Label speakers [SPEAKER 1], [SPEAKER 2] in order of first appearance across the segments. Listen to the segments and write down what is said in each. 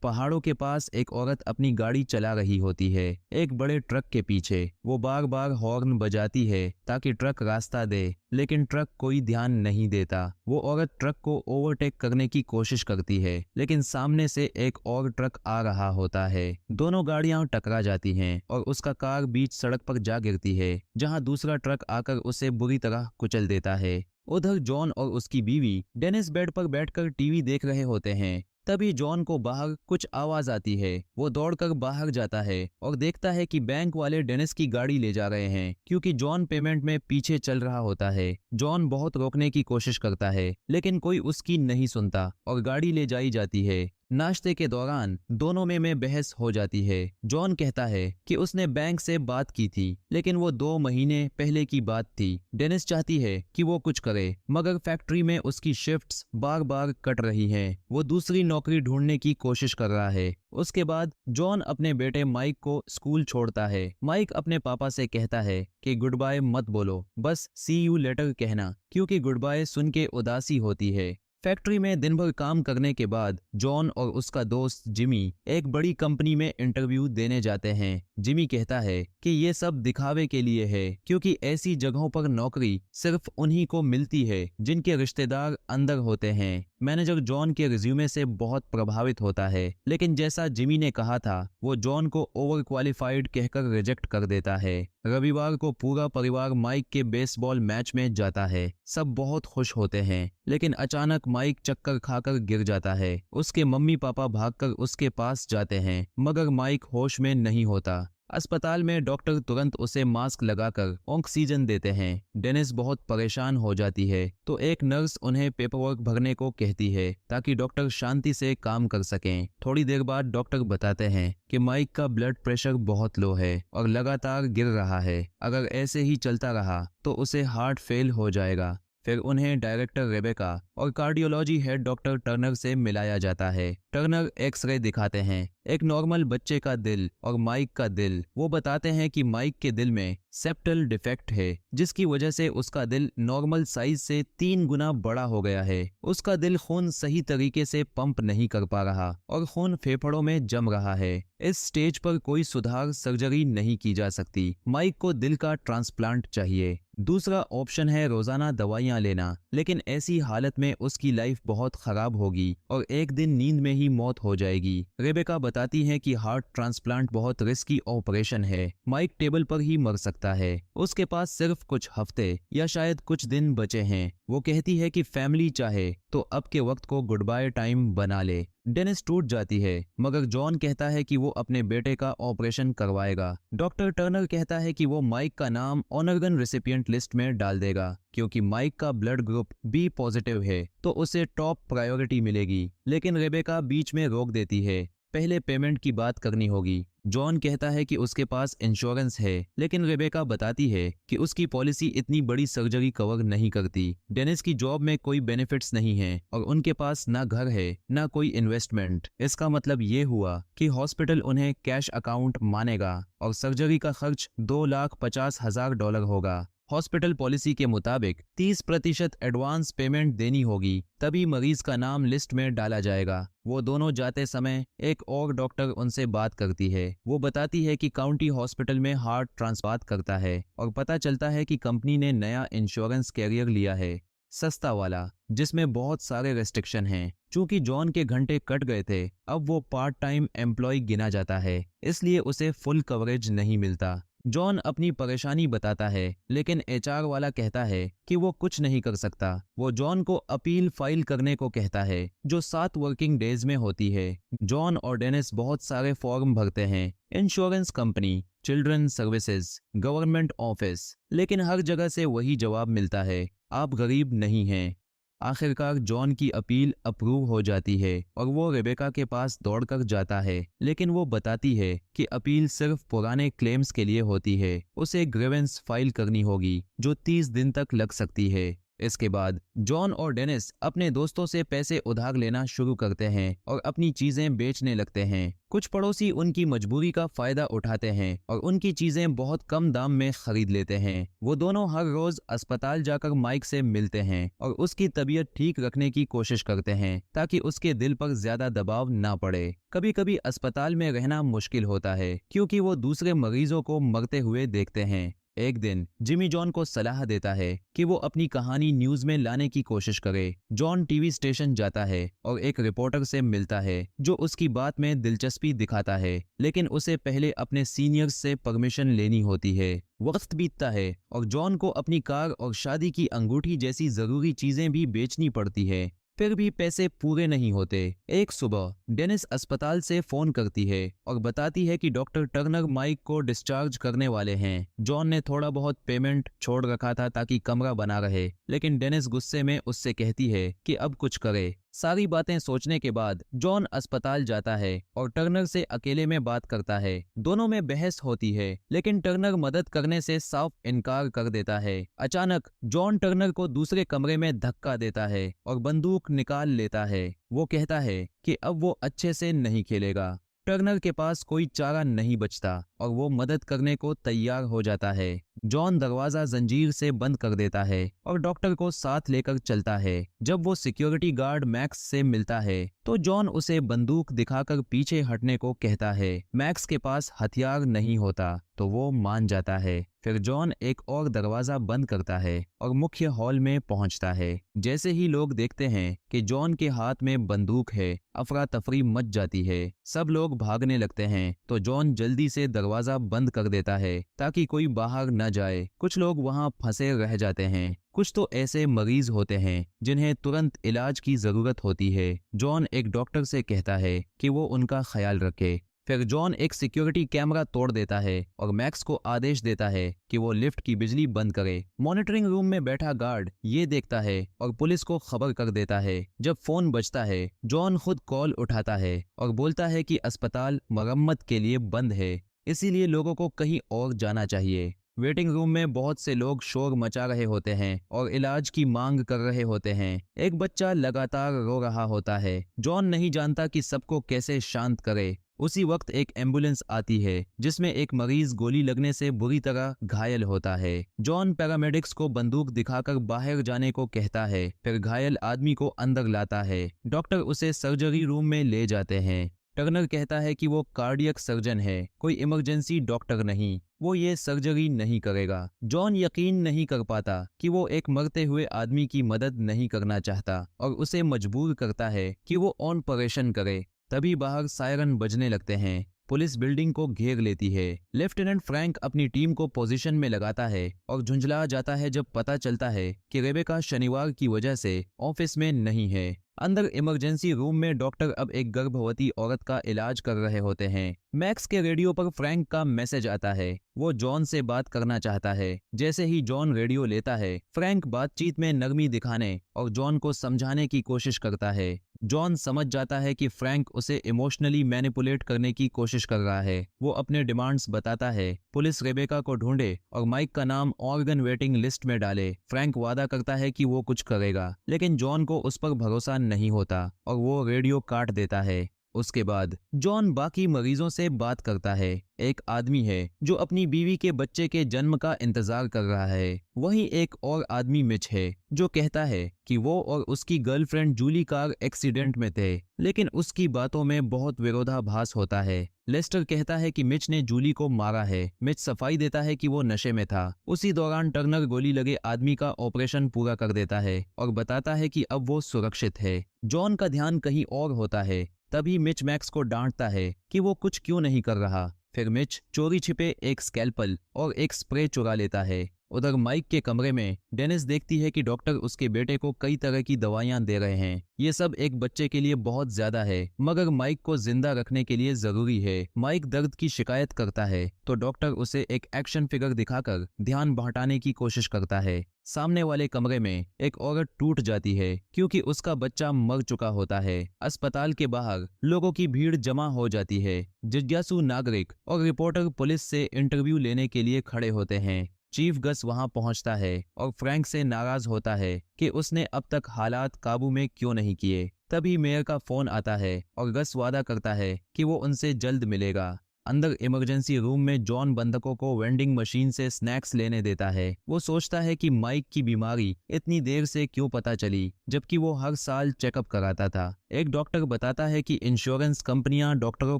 [SPEAKER 1] पहाड़ों के पास एक औरत अपनी गाड़ी चला रही होती है एक बड़े ट्रक के पीछे। वो बार बार हॉर्न बजाती है ताकि ट्रक रास्ता दे, लेकिन ट्रक कोई ध्यान नहीं देता। वो औरत ट्रक को ओवरटेक करने की कोशिश करती है, लेकिन सामने से एक और ट्रक आ रहा होता है। दोनों गाड़ियां टकरा जाती हैं और उसका कार बीच सड़क पर जा गिरती है, जहां दूसरा ट्रक आकर उसे बुरी तरह कुचल देता है। उधर जॉन और उसकी बीवी डेनिस बेड पर बैठकर टीवी देख रहे होते हैं। तभी जॉन को बाहर कुछ आवाज आती है। वो दौड़कर बाहर जाता है और देखता है कि बैंक वाले डेनिस की गाड़ी ले जा रहे हैं, क्योंकि जॉन पेमेंट में पीछे चल रहा होता है। जॉन बहुत रोकने की कोशिश करता है, लेकिन कोई उसकी नहीं सुनता और गाड़ी ले जाई जाती है। नाश्ते के दौरान दोनों में बहस हो जाती है। जॉन कहता है कि उसने बैंक से बात की थी, लेकिन वो 2 महीने पहले की बात थी। डेनिस चाहती है कि वो कुछ करे, मगर फैक्ट्री में उसकी शिफ्ट्स बार बार कट रही हैं। वो दूसरी नौकरी ढूंढने की कोशिश कर रहा है। उसके बाद जॉन अपने बेटे माइक को स्कूल छोड़ता है। माइक अपने पापा से कहता है कि गुड बाय मत बोलो, बस सी यू लेटर कहना, क्योंकि गुड बाय सुन के उदासी होती है। फैक्ट्री में दिन भर काम करने के बाद जॉन और उसका दोस्त जिमी एक बड़ी कंपनी में इंटरव्यू देने जाते हैं। जिमी कहता है कि ये सब दिखावे के लिए है, क्योंकि ऐसी जगहों पर नौकरी सिर्फ उन्हीं को मिलती है जिनके रिश्तेदार अंदर होते हैं। मैनेजर जॉन के रिज्यूमे से बहुत प्रभावित होता है, लेकिन जैसा जिमी ने कहा था, वो जॉन को ओवर क्वालिफाइड कहकर रिजेक्ट कर देता है। रविवार को पूरा परिवार माइक के बेसबॉल मैच में जाता है। सब बहुत खुश होते हैं, लेकिन अचानक माइक चक्कर खाकर गिर जाता है। उसके मम्मी पापा भागकर उसके पास जाते हैं, मगर माइक होश में नहीं होता। अस्पताल में डॉक्टर तुरंत उसे मास्क लगाकर ऑक्सीजन देते हैं। डेनिस बहुत परेशान हो जाती है, तो एक नर्स उन्हें पेपरवर्क भरने को कहती है ताकि डॉक्टर शांति से काम कर सकें। थोड़ी देर बाद डॉक्टर बताते हैं कि माइक का ब्लड प्रेशर बहुत लो है और लगातार गिर रहा है। अगर ऐसे ही चलता रहा तो उसे हार्ट फेल हो जाएगा। फिर उन्हें डायरेक्टर रेबेका और कार्डियोलॉजी हेड डॉक्टर टर्नर से मिलाया जाता है। टर्नर एक्सरे दिखाते हैं, एक नॉर्मल बच्चे का दिल और माइक का दिल। वो बताते हैं कि माइक के दिल में सेप्टल डिफेक्ट है, जिसकी वजह से उसका दिल नॉर्मल साइज से 3 गुना बड़ा हो गया है। उसका दिल खून सही तरीके से पंप नहीं कर पा रहा और खून फेफड़ों में जम रहा है। इस स्टेज पर कोई सुधार सर्जरी नहीं की जा सकती। माइक को दिल का ट्रांसप्लांट चाहिए। दूसरा ऑप्शन है रोजाना दवाइयां लेना, लेकिन ऐसी हालत में उसकी लाइफ बहुत खराब होगी और एक दिन नींद में ही मौत हो जाएगी। रेबेका बताती है कि हार्ट ट्रांसप्लांट बहुत रिस्की ऑपरेशन है। माइक टेबल पर ही मर सकता है। उसके पास सिर्फ कुछ हफ्ते या शायद कुछ दिन बचे हैं। वो कहती है कि फैमिली चाहे तो अब के वक्त को गुड बाय टाइम बना ले। डेनिस टूट जाती है, मगर जॉन कहता है कि वो अपने बेटे का ऑपरेशन करवाएगा। डॉक्टर टर्नर कहता है कि वो माइक का नाम ऑनरगन रेसिपिएंट लिस्ट में डाल देगा, क्योंकि माइक का ब्लड ग्रुप बी पॉजिटिव है, तो उसे टॉप प्रायोरिटी मिलेगी। लेकिन रेबेका बीच में रोक देती है, पहले पेमेंट की बात करनी होगी। जॉन कहता है कि उसके पास इंश्योरेंस है, लेकिन रेबेका बताती है कि उसकी पॉलिसी इतनी बड़ी सर्जरी कवर नहीं करती। डेनिस की जॉब में कोई बेनिफिट्स नहीं है और उनके पास ना घर है ना कोई इन्वेस्टमेंट। इसका मतलब ये हुआ कि हॉस्पिटल उन्हें कैश अकाउंट मानेगा और सर्जरी का खर्च $2,50,000 होगा। हॉस्पिटल पॉलिसी के मुताबिक 30% एडवांस पेमेंट देनी होगी, तभी मरीज का नाम लिस्ट में डाला जाएगा। वो दोनों जाते समय एक और डॉक्टर उनसे बात करती है। वो बताती है कि काउंटी हॉस्पिटल में हार्ट ट्रांसप्लांट करता है और पता चलता है कि कंपनी ने नया इंश्योरेंस कैरियर लिया है, सस्ता वाला, जिसमें बहुत सारे रेस्ट्रिक्शन हैं। चूंकि जॉन के घंटे कट गए थे, अब वो पार्ट टाइम एम्प्लॉय गिना जाता है, इसलिए उसे फुल कवरेज नहीं मिलता। जॉन अपनी परेशानी बताता है, लेकिन एचआर वाला कहता है कि वो कुछ नहीं कर सकता। वो जॉन को अपील फाइल करने को कहता है, जो 7 वर्किंग डेज में होती है। जॉन और डेनिस बहुत सारे फॉर्म भरते हैं, insurance company, children services, government office, लेकिन हर जगह से वही जवाब मिलता है, आप गरीब नहीं हैं। आखिरकार जॉन की अपील अप्रूव हो जाती है और वो रेबेका के पास दौड़कर जाता है, लेकिन वो बताती है कि अपील सिर्फ पुराने क्लेम्स के लिए होती है। उसे ग्रीवेंस फाइल करनी होगी, जो 30 दिन तक लग सकती है। इसके बाद जॉन और डेनिस अपने दोस्तों से पैसे उधार लेना शुरू करते हैं और अपनी चीजें बेचने लगते हैं। कुछ पड़ोसी उनकी मजबूरी का फायदा उठाते हैं और उनकी चीजें बहुत कम दाम में खरीद लेते हैं। वो दोनों हर रोज अस्पताल जाकर माइक से मिलते हैं और उसकी तबीयत ठीक रखने की कोशिश करते हैं ताकि उसके दिल पर ज्यादा दबाव ना पड़े। कभी कभी अस्पताल में रहना मुश्किल होता है क्योंकि वो दूसरे मरीजों को मरते हुए देखते हैं। एक दिन जिमी जॉन को सलाह देता है कि वो अपनी कहानी न्यूज में लाने की कोशिश करे। जॉन टीवी स्टेशन जाता है और एक रिपोर्टर से मिलता है जो उसकी बात में दिलचस्पी दिखाता है, लेकिन उसे पहले अपने सीनियर्स से परमिशन लेनी होती है। वक्त बीतता है और जॉन को अपनी कार और शादी की अंगूठी जैसी जरूरी चीजें भी बेचनी पड़ती है, फिर भी पैसे पूरे नहीं होते। एक सुबह डेनिस अस्पताल से फोन करती है और बताती है कि डॉक्टर टर्नर माइक को डिस्चार्ज करने वाले हैं। जॉन ने थोड़ा बहुत पेमेंट छोड़ रखा था ताकि कमरा बना रहे, लेकिन डेनिस गुस्से में उससे कहती है कि अब कुछ करे। सारी बातें सोचने के बाद जॉन अस्पताल जाता है और टर्नर से अकेले में बात करता है। दोनों में बहस होती है, लेकिन टर्नर मदद करने से साफ इनकार कर देता है। अचानक जॉन टर्नर को दूसरे कमरे में धक्का देता है और बंदूक निकाल लेता है। वो कहता है कि अब वो अच्छे से नहीं खेलेगा। टर्नर के पास कोई चारा नहीं बचता और वो मदद करने को तैयार हो जाता है। जॉन दरवाजा जंजीर से बंद कर देता है और डॉक्टर को साथ लेकर चलता है। जब वो सिक्योरिटी गार्ड मैक्स से मिलता है तो जॉन उसे बंदूक दिखाकर पीछे हटने को कहता है। मैक्स के पास हथियार नहीं होता तो वो मान जाता है। फिर जॉन एक और दरवाजा बंद करता है और मुख्य हॉल में पहुंचता है। जैसे ही लोग देखते हैं कि जॉन के हाथ में बंदूक है, अफरा तफरी मच जाती है। सब लोग भागने लगते हैं तो जॉन जल्दी से दरवाजा बंद कर देता है ताकि कोई बाहर न जाए। कुछ लोग वहां फंसे रह जाते हैं। कुछ तो ऐसे मरीज होते हैं जिन्हें तुरंत इलाज की जरूरत होती है। जॉन एक डॉक्टर से कहता है कि वो उनका ख्याल रखे। फिर जॉन एक सिक्योरिटी कैमरा तोड़ देता है और मैक्स को आदेश देता है कि वो लिफ्ट की बिजली बंद करे। मॉनिटरिंग रूम में बैठा गार्ड ये देखता है और पुलिस को खबर कर देता है। जब फोन बजता है जॉन खुद कॉल उठाता है और बोलता है कि अस्पताल मरम्मत के लिए बंद है, इसीलिए लोगों को कहीं और जाना चाहिए। वेटिंग रूम में बहुत से लोग शोर मचा रहे होते हैं और इलाज की मांग कर रहे होते हैं। एक बच्चा लगातार रो रहा होता है। जॉन नहीं जानता कि सबको कैसे शांत करे। उसी वक्त एक एम्बुलेंस आती है जिसमें एक मरीज गोली लगने से बुरी तरह घायल होता है। जॉन पैरामेडिक्स को बंदूक दिखाकर बाहर जाने को कहता है, फिर घायल आदमी को अंदर लाता है। डॉक्टर उसे सर्जरी रूम में ले जाते हैं। टर्नर कहता है कि वो कार्डियक सर्जन है, कोई इमरजेंसी डॉक्टर नहीं, वो ये सर्जरी नहीं करेगा। जॉन यकीन नहीं कर पाता कि वो एक मरते हुए आदमी की मदद नहीं करना चाहता और उसे मजबूर करता है कि वो ऑपरेशन करे। तभी बाहर सायरन बजने लगते हैं। पुलिस बिल्डिंग को घेर लेती है। लेफ्टिनेंट फ्रैंक अपनी टीम को पोजीशन में लगाता है और झुंझला जाता है जब पता चलता है कि रेबेका शनिवार की वजह से ऑफिस में नहीं है। अंदर इमरजेंसी रूम में डॉक्टर अब एक गर्भवती औरत का इलाज कर रहे होते हैं। मैक्स के रेडियो पर फ्रैंक का मैसेज आता है। वो जॉन से बात करना चाहता है। जैसे ही जॉन रेडियो लेता है, फ्रैंक बातचीत में नरमी दिखाने और जॉन को समझाने की कोशिश करता है। जॉन समझ जाता है कि फ्रैंक उसे इमोशनली मैनिपुलेट करने की कोशिश कर रहा है। वो अपने डिमांड्स बताता है। पुलिस रेबेका को ढूंढे और माइक का नाम ऑर्गन वेटिंग लिस्ट में डाले। फ्रैंक वादा करता है कि वो कुछ करेगा, लेकिन जॉन को उस पर भरोसा नहीं होता और वो रेडियो काट देता है। उसके बाद जॉन बाकी मरीजों से बात करता है। एक आदमी है जो अपनी बीवी के बच्चे के जन्म का इंतजार कर रहा है। वहीं एक और आदमी मिच है जो कहता है कि वो और उसकी गर्लफ्रेंड जूली कार एक्सीडेंट में थे, लेकिन उसकी बातों में बहुत विरोधाभास होता है। लेस्टर कहता है कि मिच ने जूली को मारा है। मिच सफाई देता है कि वो नशे में था। उसी दौरान टर्नर गोली लगे आदमी का ऑपरेशन पूरा कर देता है और बताता है कि अब वो सुरक्षित है। जॉन का ध्यान कहीं और होता है। तभी मिच मैक्स को डांटता है कि वो कुछ क्यों नहीं कर रहा। फिर मिच चोरी छिपे एक स्कैल्पल और एक स्प्रे चुरा लेता है। उधर माइक के कमरे में डेनिस देखती है कि डॉक्टर उसके बेटे को कई तरह की दवाइयां दे रहे हैं। ये सब एक बच्चे के लिए बहुत ज्यादा है, मगर माइक को जिंदा रखने के लिए जरूरी है। माइक दर्द की शिकायत करता है तो डॉक्टर उसे एक एक्शन फिगर दिखाकर ध्यान बहटाने की कोशिश करता है। सामने वाले कमरे में एक औरत टूट जाती है क्योंकि उसका बच्चा मर चुका होता है। अस्पताल के बाहर लोगों की भीड़ जमा हो जाती है। जिज्ञासु नागरिक और रिपोर्टर पुलिस से इंटरव्यू लेने के लिए खड़े होते हैं। चीफ गस वहां पहुंचता है और फ्रैंक से नाराज होता है कि उसने अब तक हालात काबू में क्यों नहीं किए। तभी मेयर का फोन आता है और गस वादा करता है कि वो उनसे जल्द मिलेगा। अंदर इमरजेंसी रूम में जॉन बंधकों को वेंडिंग मशीन से स्नैक्स लेने देता है। वो सोचता है कि माइक की बीमारी इतनी देर से क्यों पता चली, जबकि वो हर साल चेकअप कराता था। एक डॉक्टर बताता है कि इंश्योरेंस कंपनियां डॉक्टरों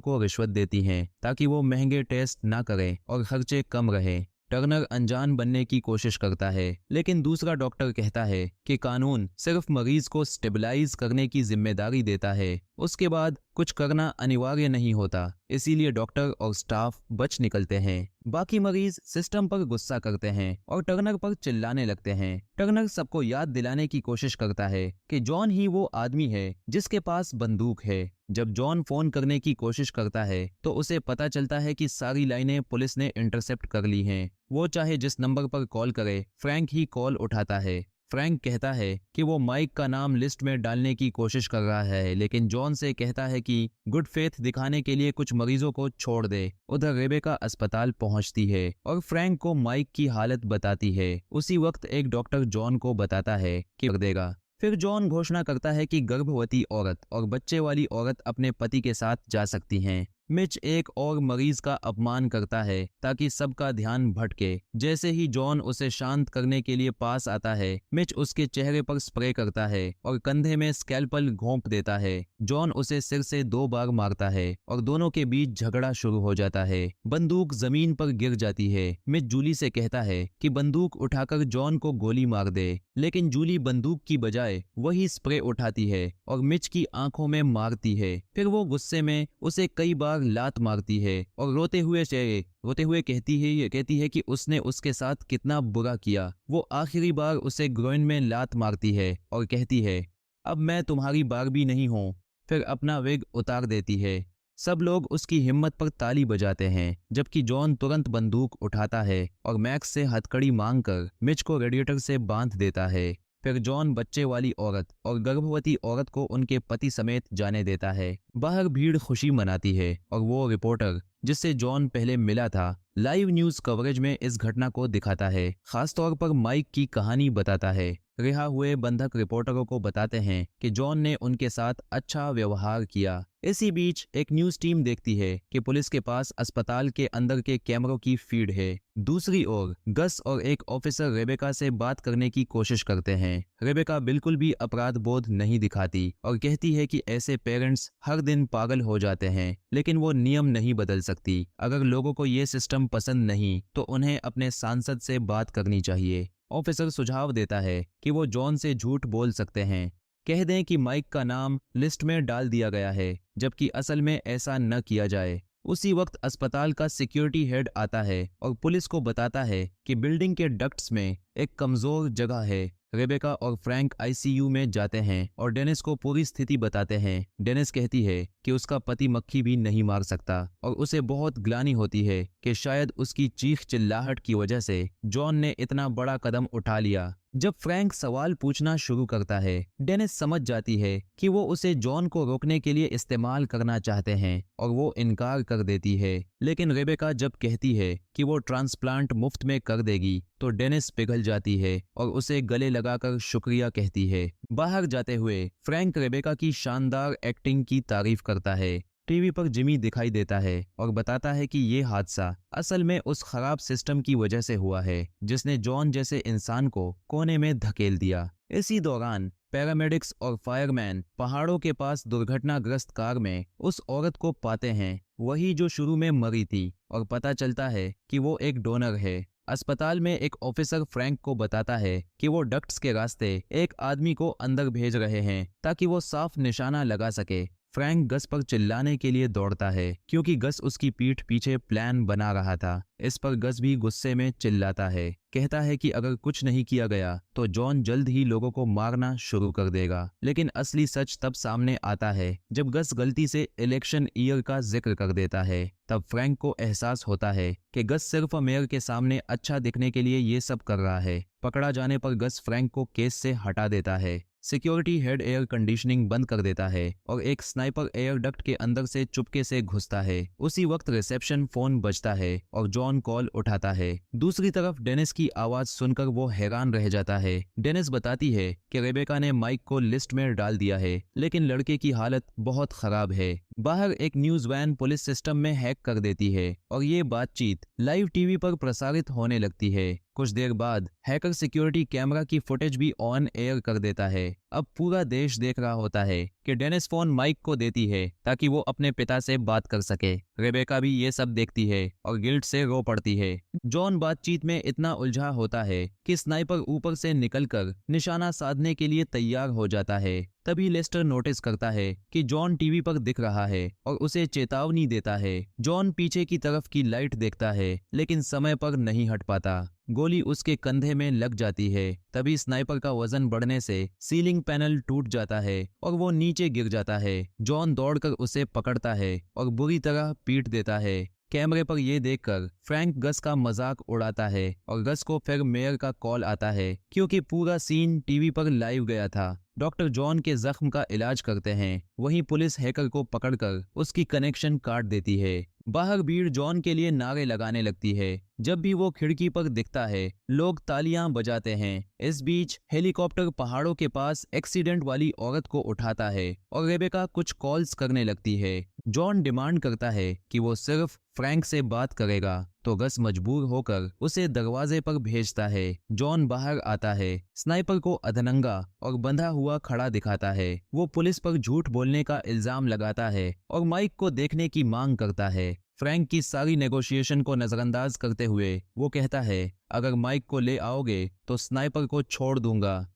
[SPEAKER 1] को रिश्वत देती हैं ताकि वो महंगे टेस्ट ना करें और खर्चे कम रहे। टर्नर अनजान बनने की कोशिश करता है, लेकिन दूसरा डॉक्टर कहता है कि कानून सिर्फ मरीज को स्टेबलाइज करने की जिम्मेदारी देता है, उसके बाद कुछ करना अनिवार्य नहीं होता। इसीलिए डॉक्टर और स्टाफ बच निकलते हैं। बाकी मरीज सिस्टम पर गुस्सा करते हैं और टर्नर पर चिल्लाने लगते हैं। टर्नर सबको याद दिलाने की कोशिश करता है कि जॉन ही वो आदमी है जिसके पास बंदूक है। जब जॉन फोन करने की कोशिश करता है तो उसे पता चलता है कि सारी लाइनें पुलिस ने इंटरसेप्ट कर ली हैं। वो चाहे जिस नंबर पर कॉल करे, फ्रैंक ही कॉल उठाता है। फ्रैंक कहता है कि वो माइक का नाम लिस्ट में डालने की कोशिश कर रहा है, लेकिन जॉन से कहता है कि गुड फेथ दिखाने के लिए कुछ मरीजों को छोड़ दे। उधर रेबेका अस्पताल पहुंचती है और फ्रैंक को माइक की हालत बताती है। उसी वक्त एक डॉक्टर जॉन को बताता है कि कर देगा। फिर जॉन घोषणा करता है कि गर्भवती औरत और बच्चे वाली औरत अपने पति के साथ जा सकती हैं। मिच एक और मरीज का अपमान करता है ताकि सबका ध्यान भटके। जैसे ही जॉन उसे शांत करने के लिए पास आता है, मिच उसके चेहरे पर स्प्रे करता है और कंधे में स्कैल्पल घोंप देता है। जॉन उसे सिर से 2 बार मारता है और दोनों के बीच झगड़ा शुरू हो जाता है। बंदूक जमीन पर गिर जाती है। मिच जूली से कहता है कि बंदूक उठाकर जॉन को गोली मार दे, लेकिन जूली बंदूक की बजाय वही स्प्रे उठाती है और मिच की आंखों में मारती है। फिर वो गुस्से में उसे कई बार लात मारती है और रोते हुए कहती है कि उसने उसके साथ कितना बुरा किया। वो आखिरी बार उसे ग्रोइन में लात मारती है और कहती है, अब मैं तुम्हारी बारबी नहीं हूँ। फिर अपना विग उतार देती है। सब लोग उसकी हिम्मत पर ताली बजाते हैं, जबकि जॉन तुरंत बंदूक उठाता है और मैक्स से हथकड़ी मांगकर मिच को रेडिएटर से बांध देता है। फिर जॉन बच्चे वाली औरत और गर्भवती औरत को उनके पति समेत जाने देता है। बाहर भीड़ खुशी मनाती है और वो रिपोर्टर जिससे जॉन पहले मिला था, लाइव न्यूज कवरेज में इस घटना को दिखाता है। खासतौर पर माइक की कहानी बताता है। रिहा हुए बंधक रिपोर्टरों को बताते हैं कि जॉन ने उनके साथ अच्छा व्यवहार किया। इसी बीच एक न्यूज टीम देखती है कि पुलिस के पास अस्पताल के अंदर के कैमरों की फीड है। दूसरी ओर गस और एक ऑफिसर रेबेका से बात करने की कोशिश करते हैं। रेबेका बिल्कुल भी अपराध बोध नहीं दिखाती और कहती है कि ऐसे पेरेंट्स हर दिन पागल हो जाते हैं, लेकिन वो नियम नहीं बदल सकती। अगर लोगों को ये सिस्टम पसंद नहीं तो उन्हें अपने सांसद से बात करनी चाहिए। ऑफिसर सुझाव देता है कि वो जॉन से झूठ बोल सकते हैं। कह दें कि माइक का नाम लिस्ट में डाल दिया गया है, जबकि असल में ऐसा न किया जाए। उसी वक्त अस्पताल का सिक्योरिटी हेड आता है और पुलिस को बताता है कि बिल्डिंग के डक्ट्स में एक कमजोर जगह है। रेबेका और फ्रैंक आईसीयू में जाते हैं और डेनिस को पूरी स्थिति बताते हैं। डेनिस कहती है कि उसका पति मक्खी भी नहीं मार सकता और उसे बहुत ग्लानि होती है कि शायद उसकी चीख चिल्लाहट की वजह से जॉन ने इतना बड़ा कदम उठा लिया। जब फ्रैंक सवाल पूछना शुरू करता है, डेनिस समझ जाती है कि वो उसे जॉन को रोकने के लिए इस्तेमाल करना चाहते हैं और वो इनकार कर देती है। लेकिन रेबेका जब कहती है कि वो ट्रांसप्लांट मुफ्त में कर देगी तो डेनिस पिघल जाती है और उसे गले लगाकर शुक्रिया कहती है। बाहर जाते हुए फ्रैंक रेबेका की शानदार एक्टिंग की तारीफ करता है। टीवी पर जिमी दिखाई देता है और बताता है कि ये हादसा असल में उस खराब सिस्टम की वजह से हुआ है जिसने जॉन जैसे इंसान को कोने में धकेल दिया। इसी दौरान पैरामेडिक्स और फायरमैन पहाड़ों के पास दुर्घटनाग्रस्त कार में उस औरत को पाते हैं, वही जो शुरू में मरी थी, और पता चलता है कि वो एक डोनर है। अस्पताल में एक ऑफिसर फ्रैंक को बताता है कि वो डक्ट्स के रास्ते एक आदमी को अंदर भेज रहे हैं ताकि वो साफ निशाना लगा सके। फ्रैंक गस पर चिल्लाने के लिए दौड़ता है क्योंकि गस उसकी पीठ पीछे प्लान बना रहा था। इस पर गस भी गुस्से में चिल्लाता है, कहता है कि अगर कुछ नहीं किया गया तो जॉन जल्द ही लोगों को मारना शुरू कर देगा। लेकिन असली सच तब सामने आता है जब गस गलती से इलेक्शन ईयर का जिक्र कर देता है। तब फ्रैंक को एहसास होता है कि गस सिर्फ मेयर के सामने अच्छा दिखने के लिए ये सब कर रहा है। पकड़ा जाने पर गस फ्रैंक को केस से हटा देता है। सिक्योरिटी हेड एयर कंडीशनिंग बंद कर देता है और एक स्नाइपर एयर डक्ट के अंदर से चुपके से घुसता है। उसी वक्त रिसेप्शन फोन बजता है और जॉन कॉल उठाता है। दूसरी तरफ डेनिस की आवाज सुनकर वो हैरान रह जाता है। डेनिस बताती है कि रेबेका ने माइक को लिस्ट में डाल दिया है, लेकिन लड़के की हालत बहुत खराब है। बाहर एक न्यूज वैन पुलिस सिस्टम में हैक कर देती है और ये बातचीत लाइव टीवी पर प्रसारित होने लगती है। कुछ देर बाद हैकर सिक्योरिटी कैमरा की फुटेज भी ऑन एयर कर देता है। अब पूरा देश देख रहा होता है कि डेनिस फोन माइक को देती है ताकि वो अपने पिता से बात कर सके। रेबेका भी ये सब देखती है और गिल्ट से रो पड़ती है। जॉन बातचीत में इतना उलझा होता है कि स्नाइपर ऊपर से निकलकर निशाना साधने के लिए तैयार हो जाता है। तभी लेस्टर नोटिस करता है कि जॉन टीवी पर दिख रहा है और उसे चेतावनी देता है। जॉन पीछे की तरफ की लाइट देखता है, लेकिन समय पर नहीं हट पाता। गोली उसके कंधे में लग जाती है। तभी स्नाइपर का वजन बढ़ने से सीलिंग पैनल टूट जाता है और वो नीचे गिर जाता है। जॉन दौड़कर उसे पकड़ता है और बुरी तरह पीट देता है। कैमरे पर यह देखकर फ्रैंक गस का मजाक उड़ाता है और गस को फिर मेयर का कॉल आता है, क्योंकि पूरा सीन टीवी पर लाइव गया था। डॉक्टर जॉन के जख्म का इलाज करते हैं। वहीं पुलिस हैकर को पकड़कर उसकी कनेक्शन काट देती है। बाहर भीड़ जॉन के लिए नारे लगाने लगती है। जब भी वो खिड़की पर दिखता है, लोग तालियां बजाते हैं। इस बीच हेलीकॉप्टर पहाड़ों के पास एक्सीडेंट वाली औरत को उठाता है और रेबेका कुछ कॉल्स करने लगती है। जॉन डिमांड करता है कि वो सिर्फ फ्रैंक से बात करेगा, तो गस मजबूर होकर उसे दरवाजे पर भेजता है। जॉन बाहर आता है, स्नाइपर को अधनंगा और बंधा हुआ खड़ा दिखाता है। वो पुलिस पर झूठ बोलने का इल्जाम लगाता है और माइक को देखने की मांग करता है। फ्रैंक की सारी नेगोशिएशन को नजरअंदाज करते हुए वो कहता है, अगर माइक को ले आओगे तो स्नाइपर को छोड़ दूंगा।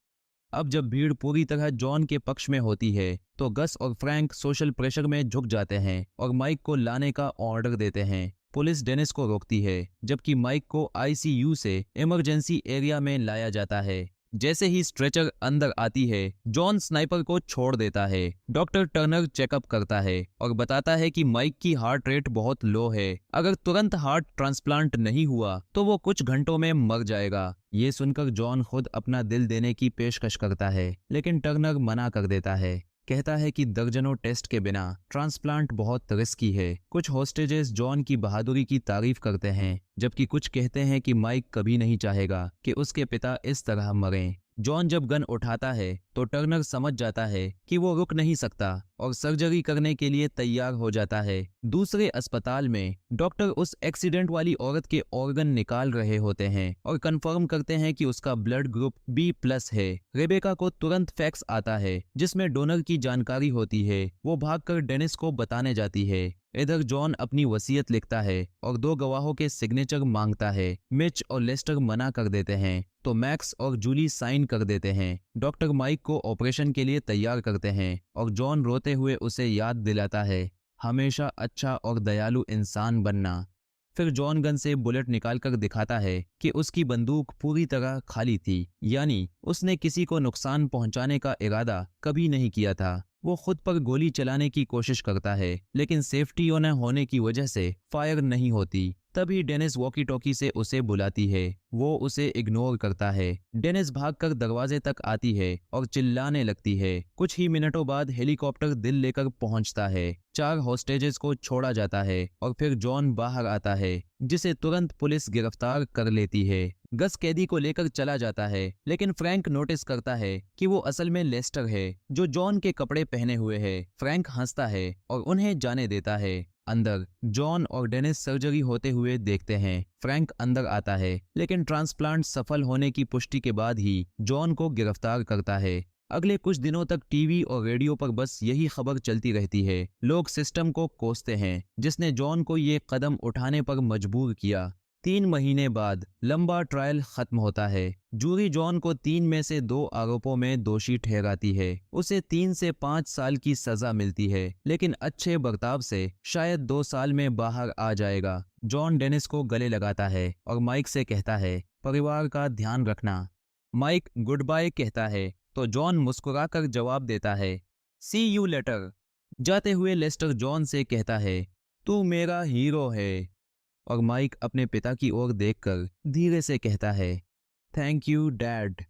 [SPEAKER 1] अब जब भीड़ पूरी तरह जॉन के पक्ष में होती है, तो गस और फ्रैंक सोशल प्रेशर में झुक जाते हैं और माइक को लाने का ऑर्डर देते हैं। पुलिस डेनिस को रोकती है, जबकि माइक को आईसीयू से इमरजेंसी एरिया में लाया जाता है। जैसे ही स्ट्रेचर अंदर आती है, जॉन स्नाइपर को छोड़ देता है। डॉक्टर टर्नर चेकअप करता है और बताता है कि माइक की हार्ट रेट बहुत लो है। अगर तुरंत हार्ट ट्रांसप्लांट नहीं हुआ तो वो कुछ घंटों में मर जाएगा। ये सुनकर जॉन खुद अपना दिल देने की पेशकश करता है, लेकिन टर्नर मना कर देता है। कहता है कि दर्जनों टेस्ट के बिना ट्रांसप्लांट बहुत रिस्की है। कुछ होस्टेजेस जॉन की बहादुरी की तारीफ करते हैं, जबकि कुछ कहते हैं कि माइक कभी नहीं चाहेगा कि उसके पिता इस तरह मरें। जॉन जब गन उठाता है तो टर्नर समझ जाता है कि वो रुक नहीं सकता और सर्जरी करने के लिए तैयार हो जाता है। दूसरे अस्पताल में डॉक्टर उस एक्सीडेंट वाली औरत के ऑर्गन निकाल रहे होते हैं और कंफर्म करते हैं कि उसका ब्लड ग्रुप B+ है। रेबेका को तुरंत फैक्स आता है जिसमें डोनर की जानकारी होती है। वो भागकर डेनिस को बताने जाती है। इधर जॉन अपनी वसीयत लिखता है और 2 गवाहों के सिग्नेचर मांगता है। मिच और लेस्टर मना कर देते हैं, तो मैक्स और जूली साइन कर देते हैं। डॉक्टर माइक को ऑपरेशन के लिए तैयार करते हैं और जॉन रोते हुए उसे याद दिलाता है, हमेशा अच्छा और दयालु इंसान बनना। फिर जॉन गन से बुलेट निकालकर दिखाता है कि उसकी बंदूक पूरी तरह खाली थी, यानी उसने किसी को नुकसान पहुंचाने का इरादा कभी नहीं किया था। वो खुद पर गोली चलाने की कोशिश करता है, लेकिन सेफ्टी न होने की वजह से फायर नहीं होती। तभी डेनिस वॉकी टॉकी से उसे बुलाती है। वो उसे इग्नोर करता है। डेनिस भागकर दरवाजे तक आती है और चिल्लाने लगती है। कुछ ही मिनटों बाद हेलीकॉप्टर दिल लेकर पहुंचता है। 4 हॉस्टेजेस को छोड़ा जाता है और फिर जॉन बाहर आता है, जिसे तुरंत पुलिस गिरफ्तार कर लेती है। गस कैदी को लेकर चला जाता है, लेकिन फ्रैंक नोटिस करता है कि वो असल में लेस्टर है, जो जॉन के कपड़े पहने हुए है। फ्रैंक हंसता है और उन्हें जाने देता है। अंदर जॉन और डेनिस सर्जरी होते हुए देखते हैं। फ्रैंक अंदर आता है, लेकिन ट्रांसप्लांट सफल होने की पुष्टि के बाद ही जॉन को गिरफ्तार करता है। अगले कुछ दिनों तक टीवी और रेडियो पर बस यही खबर चलती रहती है। लोग सिस्टम को कोसते हैं, जिसने जॉन को ये कदम उठाने पर मजबूर किया। 3 महीने बाद लंबा ट्रायल खत्म होता है। जूरी जॉन को 3 में से 2 आरोपों में दोषी ठहराती है। उसे 3 से 5 साल की सजा मिलती है, लेकिन अच्छे बर्ताव से शायद 2 साल में बाहर आ जाएगा। जॉन डेनिस को गले लगाता है और माइक से कहता है, परिवार का ध्यान रखना। माइक गुड बाय कहता है तो जॉन मुस्कुराकर जवाब देता है, सी यू लेटर। जाते हुए लेस्टर जॉन से कहता है, तू मेरा हीरो है। और माइक अपने पिता की ओर देखकर धीरे से कहता है, थैंक यू डैड।